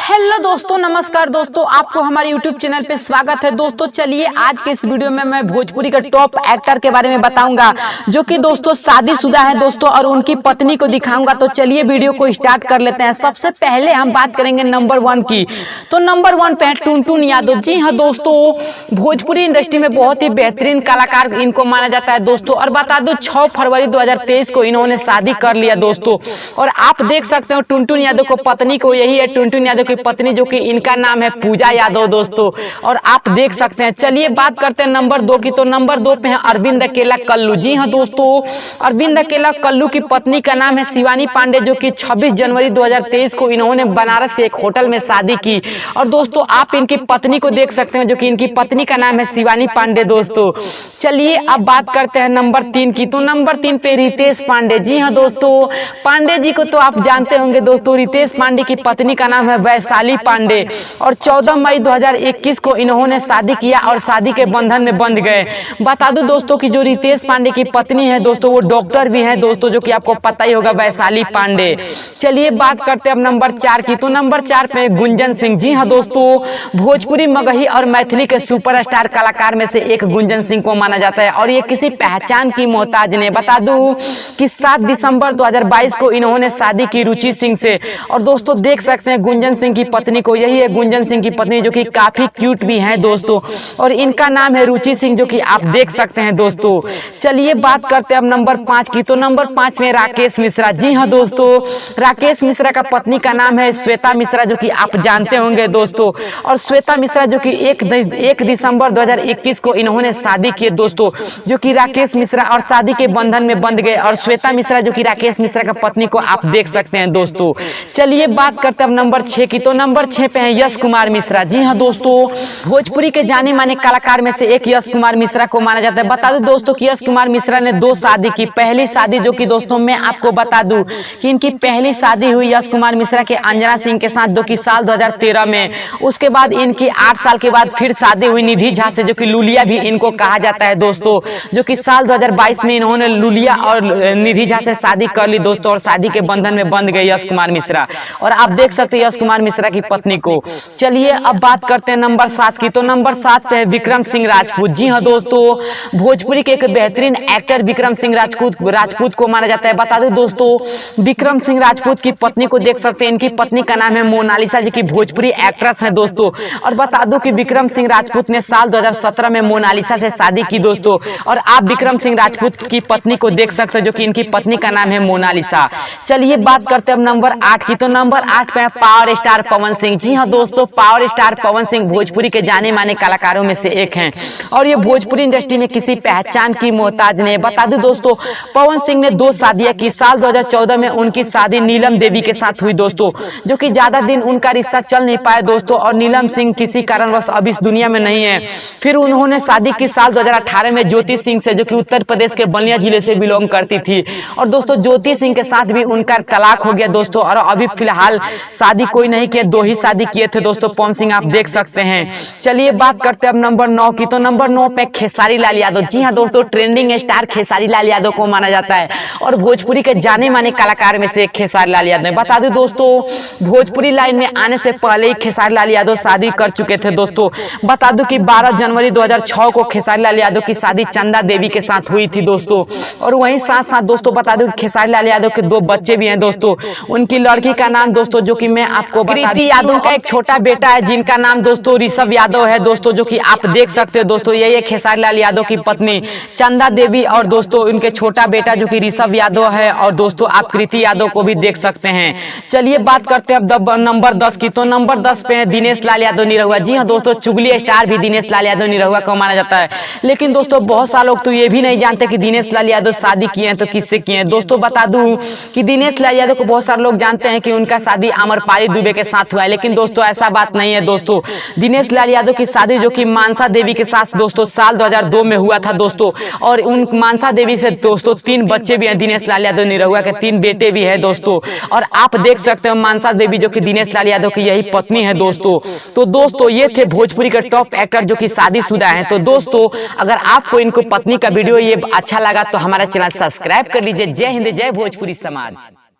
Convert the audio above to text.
Hello दोस्तों, नमस्कार दोस्तों, आपको हमारे YouTube चैनल पे स्वागत है। दोस्तों चलिए आज के इस वीडियो में मैं भोजपुरी का टॉप एक्टर के बारे में बताऊंगा जो कि दोस्तों शादीशुदा है दोस्तों और उनकी पत्नी को दिखाऊंगा। तो चलिए वीडियो को स्टार्ट कर लेते हैं। सबसे पहले हम बात करेंगे नंबर 1 की। तो नंबर 1 पे है टुनटुन यादव। जी हाँ दोस्तों, भोजपुरी इंडस्ट्री में बहुत ही बेहतरीन कलाकार इनको माना जाता है दोस्तों। और बता दो 6 फरवरी 2023 को इन्होंने शादी कर लिया दोस्तों। और आप देख सकते हो टुनटुन यादव को पत्नी को, यही है टुनटुन यादव की पत्नी जो कि इनका नाम है पूजा यादव दोस्तों। और आप देख सकते हैं। चलिए बात करते हैं नंबर 2 की। तो नंबर 2 पे है अरविंद अकेला कल्लू। जी हाँ दोस्तों, अरविंद अकेला कल्लू की पत्नी का नाम है शिवानी पांडे जो कि 26 जनवरी 2023 को इन्होंने बनारस के एक होटल में शादी की। और दोस्तों आप इनकी पत्नी को देख सकते हैं जो कि इनकी पत्नी का नाम है शिवानी पांडे दोस्तों। चलिए अब बात करते हैं नंबर 3 की। तो नंबर 3 पे रितेश पांडे। जी हाँ दोस्तों, पांडे जी को तो आप जानते होंगे दोस्तों। रितेश पांडे की पत्नी का नाम है वैशाली पांडे। और 14 मई 2021 को इन्होंने शादी किया और शादी के बंधन में बंध गए। बता दूं दोस्तों कि जो रितेश पांडे की पत्नी है दोस्तों वो डॉक्टर भी है दोस्तों, जो कि आपको पता ही होगा, वैशाली पांडे। चलिए बात करते हैं अब नंबर 4 की। तो नंबर 4 पे गुंजन सिंह। जी हाँ दोस्तों, भोजपुरी, मगही और मैथिली के सुपरस्टार कलाकार में से एक गुंजन सिंह को माना जाता है और ये किसी पहचान की मोहताज नहीं। बता दूं कि 7 दिसंबर 2022 को इन्होंने शादी की रुचि सिंह से। और दोस्तों देख सकते हैं गुंजन सिंह की पत्नी को, यही है गुंजन सिंह की पत्नी जो कि काफी क्यूट भी है दोस्तों। और इनका नाम है रुचि सिंह जो कि आप देख सकते हैं दोस्तों। चलिए बात करते हैं अब नंबर 5 की। तो नंबर 5 में राकेश मिश्रा। जी हाँ दोस्तों, राकेश मिश्रा का पत्नी का नाम है श्वेता मिश्रा जो कि आप जानते होंगे दोस्तों। और श्वेता मिश्रा जो कि 1 दिसंबर 2021 को इन्होंने शादी की दोस्तों, जो कि राकेश मिश्रा, और शादी के बंधन में बंध गए। और श्वेता मिश्रा जो कि राकेश मिश्रा का पत्नी को आप देख सकते हैं दोस्तों। चलिए बात करते हैं अब नंबर 6 की। तो नंबर 6 पे है यश कुमार मिश्रा। जी हाँ दोस्तों, भोजपुरी के जाने माने कलाकार में से एक यश कुमार मिश्रा को माना जाता है। बता दूं दोस्तों कि यश कुमार मिश्रा ने 2 शादी की। पहली शादी जो कि दोस्तों मैं आपको बता दूं कि इनकी पहली शादी हुई यश कुमार मिश्रा के अंजना सिंह के साथ जो कि साल 2013 में। उसके बाद इनकी 8 साल के बाद फिर शादी हुई निधि झा से, जो कि लुलिया भी इनको कहा जाता है दोस्तों, जो कि साल 2022 में इन्होंने लुलिया और निधि झा से शादी कर ली दोस्तों। और शादी के बंधन में बंध गए यश कुमार मिश्रा। और आप देख सकते हैं यश कुमार मिश्रा की पत्नी को। चलिए अब बात करते हैं नंबर 7 की। तो नंबर 7 पे है विक्रम सिंह राजपूत। जी हाँ दोस्तों, भोजपुरी के एक बेहतरीन एक्टर विक्रम सिंह राजपूत को माना जाता है। बता दो दोस्तों, विक्रम सिंह राजपूत की पत्नी को देख सकते हैं। इनकी पत्नी का नाम है मोनालिसा जी की भोजपुरी एक्ट्रेस है दोस्तों। और बता दो कि विक्रम सिंह राजपूत ने साल 2017 में मोनालिसा से शादी की दोस्तों। और आप विक्रम सिंह राजपूत की पत्नी को देख सकते हैं जो कि इनकी पत्नी का नाम है मोनालिसा। चलिए बात करते हैं अब नंबर 8 की। तो नंबर 8 पे पावर स्टार पवन सिंह। जी हाँ दोस्तों, पावर स्टार पवन सिंह भोजपुरी के जाने माने कलाकारों में से एक हैं और ये भोजपुरी इंडस्ट्री में किसी पहचान की मोहताज नहीं। बता दूं दोस्तों, पवन सिंह ने 2 शादियां की। साल 2014 में उनकी शादी नीलम देवी के साथ हुई दोस्तों, जो कि ज्यादा दिन उनका रिश्ता चल नहीं पाया दोस्तों। और नीलम सिंह किसी कारणवश अब इस दुनिया में नहीं है। फिर उन्होंने शादी की साल 2018 में ज्योति सिंह से, जो कि उत्तर प्रदेश के बलिया जिले से बिलोंग करती थी। और दोस्तों ज्योति सिंह के साथ भी उनका तलाक हो गया दोस्तों। और अभी फिलहाल शादी कोई नहीं किया, 2 ही शादी किए थे दोस्तों पवन सिंह, आप देख सकते हैं। चलिए बात करते हैं अब नंबर 9 की। तो नंबर 9 पे खेसारी लाल यादव। जी हाँ दोस्तों, ट्रेंडिंग स्टार खेसारी लाल यादव को माना जाता है और भोजपुरी के जाने माने कलाकार में से एक खेसारी लाल यादव। बता दूं दोस्तों, भोजपुरी लाइन में आने से पहले ही खेसारी लाल यादव शादी कर चुके थे दोस्तों। बता दूं कि 12 जनवरी 2006 को खेसारी लाल यादव की शादी चंदा देवी के साथ हुई थी दोस्तों। और वहीं साथ साथ दोस्तों बता दूं खेसारी लाल यादव के 2 बच्चे भी हैं दोस्तों। उनकी लड़की का नाम दोस्तों जो कि मैं आपको कृति यादव का एक छोटा बेटा है जिनका नाम दोस्तों ऋषभ यादव है दोस्तों, जो कि आप देख सकते हो दोस्तों। यही खेसारी लाल यादव की पत्नी चंदा देवी और दोस्तों उनके छोटा बेटा जो कि ऋषभ यादव है। और दोस्तों आप कृति यादव को भी देख सकते हैं। चलिए बात करते हैं अब नंबर 10 की। तो नंबर 10 पे है दिनेश लाल यादव निरहुआ। जी हाँ दोस्तों, चुगली स्टार भी दिनेश लाल यादव निरहुआ को माना जाता है। लेकिन दोस्तों बहुत सारे लोग तो ये भी नहीं जानते कि दिनेश लाल यादव शादी किए हैं तो किससे किए हैं दोस्तों। बता दूं कि दिनेश लाल यादव को बहुत सारे लोग जानते हैं कि उनका शादी आम्रपाली दुबे के साथ हुआ है। लेकिन दोस्तों ऐसा बात नहीं है दोस्तों। दिनेश लाल यादव की शादी जो कि मानसा देवी के साथ दोस्तों साल 2002 में हुआ था दोस्तों। और उन मानसा देवी से दोस्तों 3 बच्चे भी हैं। दिनेश लाल यादव निरहुआ के 3 बेटे भी हैं दोस्तों। और आप देख सकते हो मानसा देवी जो कि दिनेश लाल यादव की यही पत्नी है दोस्तों। तो दोस्तों ये थे भोजपुरी के टॉप एक्टर जो कि शादीशुदा हैं। तो दोस्तों अगर आपको इनको पत्नी का वीडियो ये अच्छा लगा तो हमारा चैनल सब्सक्राइब कर लीजिए। जय हिंद, जय भोजपुरी समाज।